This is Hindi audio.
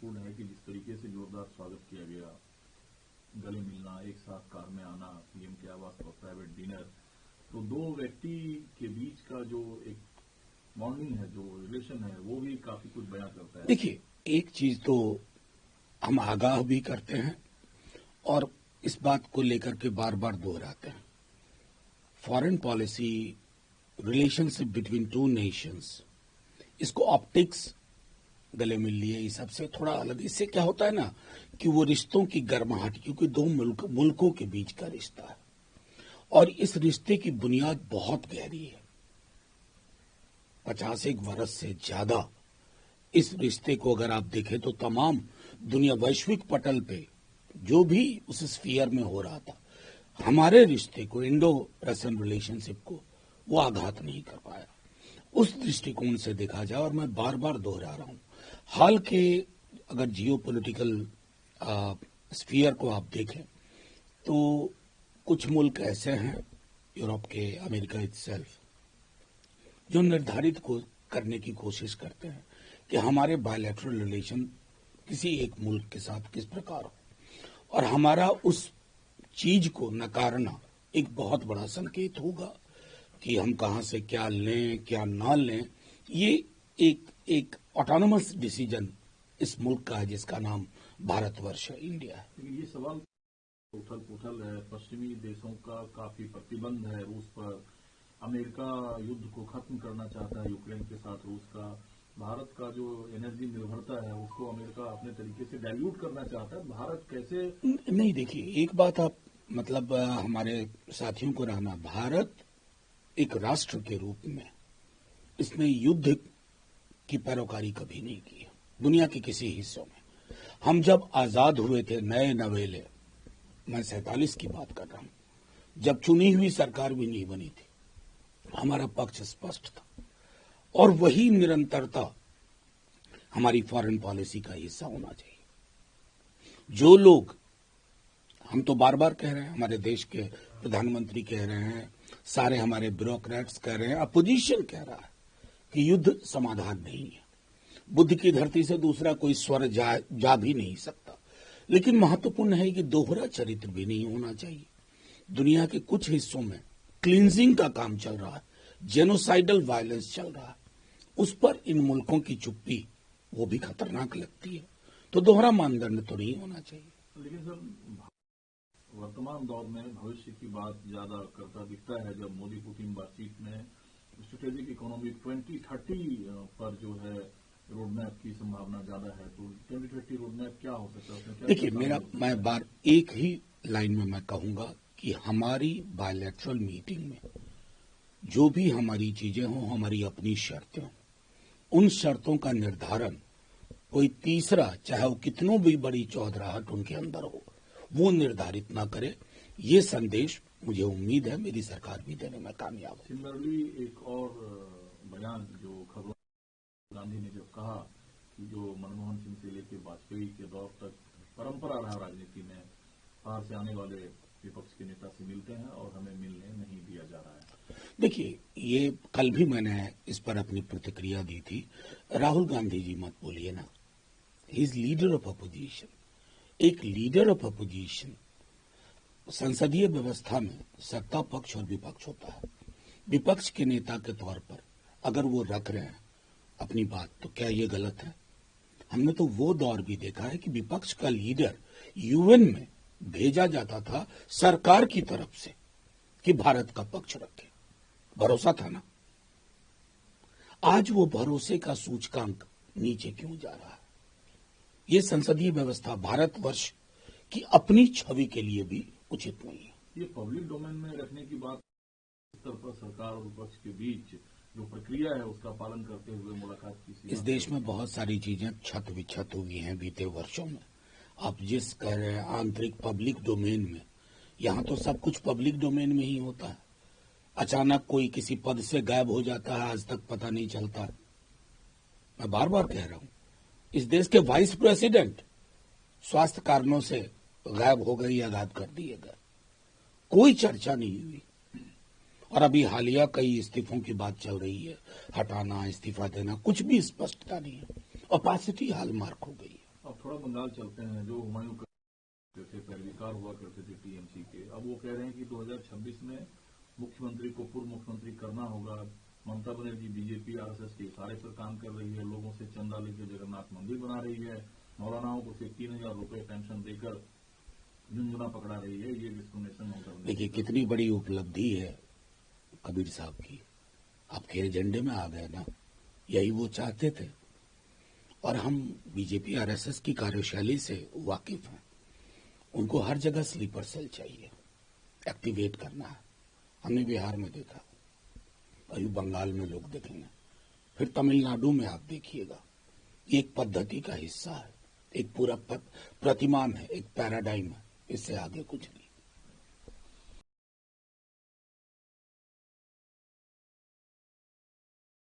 महत्वपूर्ण है कि जिस तरीके से जोरदार स्वागत किया गया, गले मिलना, एक साथ कार में आना, पीएम के आवास पर प्राइवेट डिनर, तो दो व्यक्ति के बीच का जो एक बॉन्डिंग है, जो रिलेशन है, वो भी काफी कुछ बयां करता है। देखिए, एक चीज तो हम आगाह भी करते हैं और इस बात को लेकर के बार बार दोहराते हैं। Foreign policy, relationship between two nations, इसको ऑप्टिक्स, गले मिल लिए, इस सबसे थोड़ा अलग। इससे क्या होता है ना कि वो रिश्तों की गर्माहट, क्योंकि दो मुल्कों के बीच का रिश्ता है और इस रिश्ते की बुनियाद बहुत गहरी है। 50 वर्ष से ज्यादा इस रिश्ते को अगर आप देखें तो तमाम दुनिया, वैश्विक पटल पे जो भी उस स्फीयर में हो रहा था, हमारे रिश्ते को, इंडो रशियन रिलेशनशिप को, वो आघात नहीं कर पाया। उस दृष्टिकोण से देखा जाए, और मैं बार बार दोहरा रहा हूं, हाल के अगर जियो पॉलिटिकल स्फीयर को आप देखें तो कुछ मुल्क ऐसे हैं, यूरोप के, अमेरिका इटसेल्फ, जो निर्धारित करने की कोशिश करते हैं कि हमारे बायलैटरल रिलेशन किसी एक मुल्क के साथ किस प्रकार हो, और हमारा उस चीज को नकारना एक बहुत बड़ा संकेत होगा कि हम कहां से क्या लें, क्या ना लें। ये एक ऑटोनोमस डिसीजन इस मुल्क का है जिसका नाम भारतवर्ष है, इंडिया है। लेकिन ये सवाल उथल पुथल है, पश्चिमी देशों का काफी प्रतिबंध है रूस पर, अमेरिका युद्ध को खत्म करना चाहता है यूक्रेन के साथ रूस का, भारत का जो एनर्जी निर्भरता है उसको अमेरिका अपने तरीके से डाइल्यूट करना चाहता है। भारत कैसे? नहीं, देखिए, एक बात आप मतलब हमारे साथियों को रहना, भारत एक राष्ट्र के रूप में इसने युद्ध की पैरोकारी कभी नहीं की है दुनिया के किसी हिस्सों में। हम जब आजाद हुए थे, नए नवेले, मैं 47 की बात कर रहा हूं, जब चुनी हुई सरकार भी नहीं बनी थी, हमारा पक्ष स्पष्ट था और वही निरंतरता हमारी फॉरेन पॉलिसी का हिस्सा होना चाहिए। जो लोग, हम तो बार बार कह रहे हैं, हमारे देश के प्रधानमंत्री कह रहे हैं, सारे हमारे ब्यूरोक्रेट्स कह रहे हैं, अपोजिशन कह रहा है कि युद्ध समाधान नहीं है, बुद्ध की धरती से दूसरा कोई स्वर जा भी नहीं सकता। लेकिन महत्वपूर्ण है कि दोहरा चरित्र भी नहीं होना चाहिए। दुनिया के कुछ हिस्सों में क्लींजिंग का काम चल रहा है, जेनोसाइडल वायलेंस चल रहा है, उस पर इन मुल्कों की चुप्पी वो भी खतरनाक लगती है। तो दोहरा मानदंड तो नहीं होना चाहिए। लेकिन सर, वर्तमान दौर में भविष्य की बात ज्यादा करता दिखता है जब मोदी पुतिन बातचीत में स्ट्रेटेजिक इकोनॉमी 2030 पर जो है रोडमैप की संभावना ज्यादा है। तो 2030 रोडमैप क्या हो सकता है? देखिए, मैं बार एक ही लाइन में मैं कहूंगा कि हमारी बायलैटरल मीटिंग में जो भी हमारी चीजें हों, हमारी अपनी शर्तें हों, उन शर्तों का निर्धारण कोई तीसरा, चाहे वो कितनों भी बड़ी चौधराहट उनके अंदर हो, वो निर्धारित ना करे। ये संदेश मुझे उम्मीद है मेरी सरकार भी देने में कामयाब है। सिमिलरली एक और बयान जो खबरों, गांधी ने जब कहा कि जो मनमोहन सिंह से लेकर वाजपेयी के दौर तक परंपरा रहा राजनीति में, बाहर से आने वाले विपक्ष के नेता से मिलते हैं और हमें मिलने नहीं दिया जा रहा है। देखिए, ये कल भी मैंने इस पर अपनी प्रतिक्रिया दी थी। राहुल गांधी जी मत बोलिए ना, he is leader of opposition. एक लीडर ऑफ अपोजिशन, संसदीय व्यवस्था में सत्ता पक्ष और विपक्ष होता है। विपक्ष के नेता के तौर पर अगर वो रख रहे हैं अपनी बात, तो क्या ये गलत है? हमने तो वो दौर भी देखा है कि विपक्ष का लीडर यूएन में भेजा जाता था सरकार की तरफ से कि भारत का पक्ष रखे। भरोसा था ना। आज वो भरोसे का सूचकांक नीचे क्यों जा रहा है? ये संसदीय व्यवस्था भारतवर्ष की अपनी छवि के लिए भी उचित नहीं है। ये पब्लिक डोमेन में रखने की बात, स्तर पर सरकार और विपक्ष के बीच जो प्रक्रिया है उसका पालन करते हुए मुलाकात की। इस देश में बहुत सारी चीजें छत विछत हुई हैं बीते वर्षों में। आप जिस कह रहे हैं आंतरिक पब्लिक डोमेन में, यहाँ तो सब कुछ पब्लिक डोमेन में ही होता है। अचानक कोई किसी पद से गायब हो जाता है, आज तक पता नहीं चलता। मैं बार बार कह रहा हूं, इस देश के वाइस प्रेसिडेंट स्वास्थ्य कारणों से गायब हो गए या गायब कर दिए गए, कोई चर्चा नहीं हुई। और अभी हालिया कई इस्तीफों की बात चल रही है, हटाना, इस्तीफा देना, कुछ भी स्पष्टता नहीं है। ओपेसिटी हॉलमार्क हो गई है। अब थोड़ा बंगाल चलते हैं। जो हुमायूं करते थे, पैरवीकार हुआ करते थे टीएमसी के, अब वो कह रहे हैं कि 2026 में मुख्यमंत्री को पूर्व मुख्यमंत्री करना होगा। ममता बनर्जी बीजेपी आरएसएस के इशारे पर काम कर रही है, लोगों से चंदा लेकर जगन्नाथ मंदिर बना रही है, मौलानाओं को सिर्फ 3,000 रुपए पेंशन देकर झुंझुना पकड़ा रही है। ये डिस्क्रिमिनेशन ममता बनर्जी। देखिए कितनी बड़ी उपलब्धि है कबीर साहब की, आपके एजेंडे में आ गए ना, यही वो चाहते थे। और हम बीजेपी आरएसएस की कार्यशैली से वाकिफ हैं। उनको हर जगह स्लीपर सेल चाहिए, एक्टिवेट करना है। हमने बिहार में देखा, अभी बंगाल में लोग देखेंगे, फिर तमिलनाडु में आप देखिएगा। एक पद्धति का हिस्सा है, एक पूरा प्रतिमान है, एक पैराडाइम है, इससे आगे कुछ नहीं।